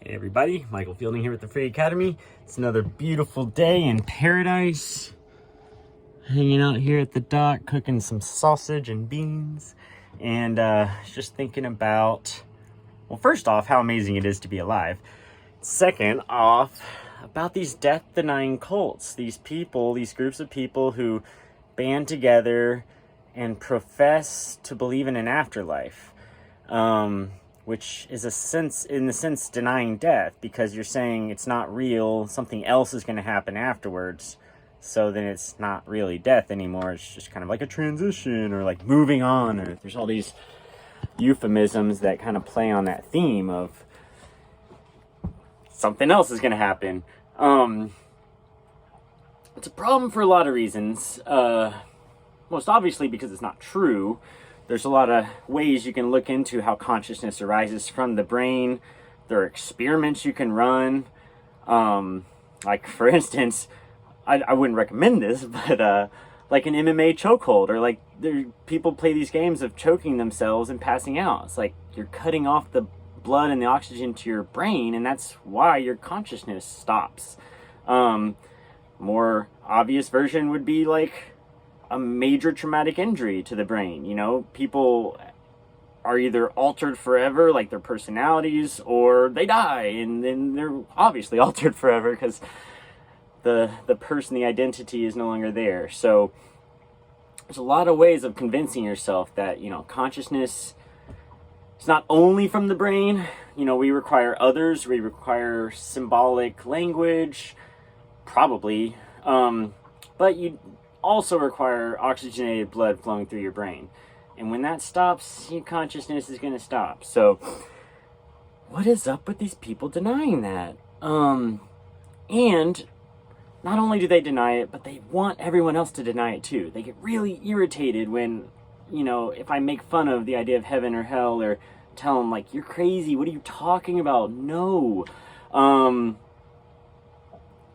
Hey everybody, Michael Fielding here with the Free Academy. It's another beautiful day in paradise. Hanging out here at the dock, cooking some sausage and beans. And just thinking about, well, first off, how amazing it is to be alive. Second off, about these death-denying cults. These people, these groups of people who band together and profess to believe in an afterlife. Which is in a sense denying death, because you're saying it's not real, something else is going to happen afterwards, so then it's not really death anymore, it's just kind of like a transition, or like moving on, or there's all these euphemisms that kind of play on that theme of something else is going to happen. It's a problem for a lot of reasons, most obviously because it's not true. There's a lot of ways you can look into how consciousness arises from the brain. There are experiments you can run. Like, for instance, I wouldn't recommend this, but like an MMA chokehold, or like people play these games of choking themselves and passing out. It's like you're cutting off the blood and the oxygen to your brain, and that's why your consciousness stops. More obvious version would be like a major traumatic injury to the brain. You know, people are either altered forever, like their personalities, or they die and then they're obviously altered forever because the person, the identity is no longer there. So there's a lot of ways of convincing yourself that, you know, consciousness is not only from the brain. You know, we require others, we require symbolic language, probably, but you also require oxygenated blood flowing through your brain. And when that stops, your consciousness is going to stop. So what is up with these people denying that? And not only do they deny it, but they want everyone else to deny it too. They get really irritated when, you know, if I make fun of the idea of heaven or hell, or tell them like, you're crazy, what are you talking about? No.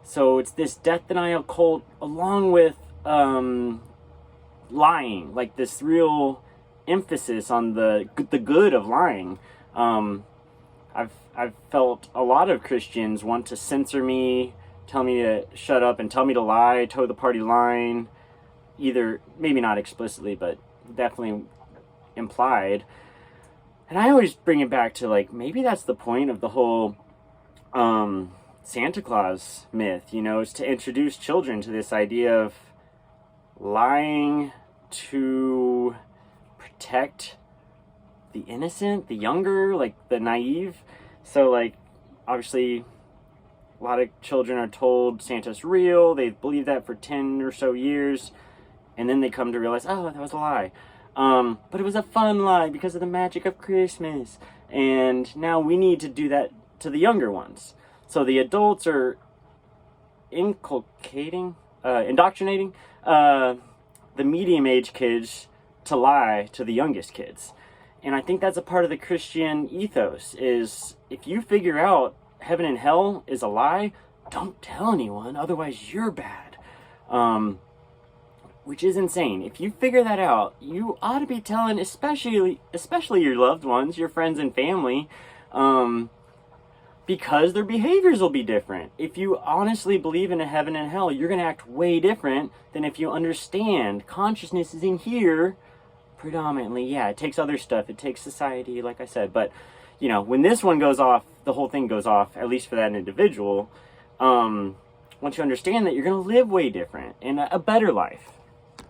So it's this death denial cult, along with lying, like this real emphasis on the good of lying. I've felt a lot of Christians want to censor me, tell me to shut up and tell me to lie, toe the party line, either maybe not explicitly, but definitely implied. And I always bring it back to, like, maybe that's the point of the whole Santa Claus myth, you know, is to introduce children to this idea of lying to protect the innocent, the younger, like the naive. So, like, obviously a lot of children are told Santa's real, they believe that for 10 or so years, and then they come to realize, oh, that was a lie, but it was a fun lie because of the magic of Christmas. And now we need to do that to the younger ones. So the adults are indoctrinating the medium-age kids to lie to the youngest kids. And I think that's a part of the Christian ethos, is if you figure out heaven and hell is a lie, don't tell anyone, otherwise you're bad. Which is insane. If you figure that out, you ought to be telling, especially your loved ones, your friends and family, because their behaviors will be different. If you honestly believe in a heaven and hell, you're going to act way different than if you understand consciousness is in here predominantly. Yeah, it takes other stuff. It takes society, like I said. But, you know, when this one goes off, the whole thing goes off, at least for that individual. Once you understand that, you're going to live way different and a better life.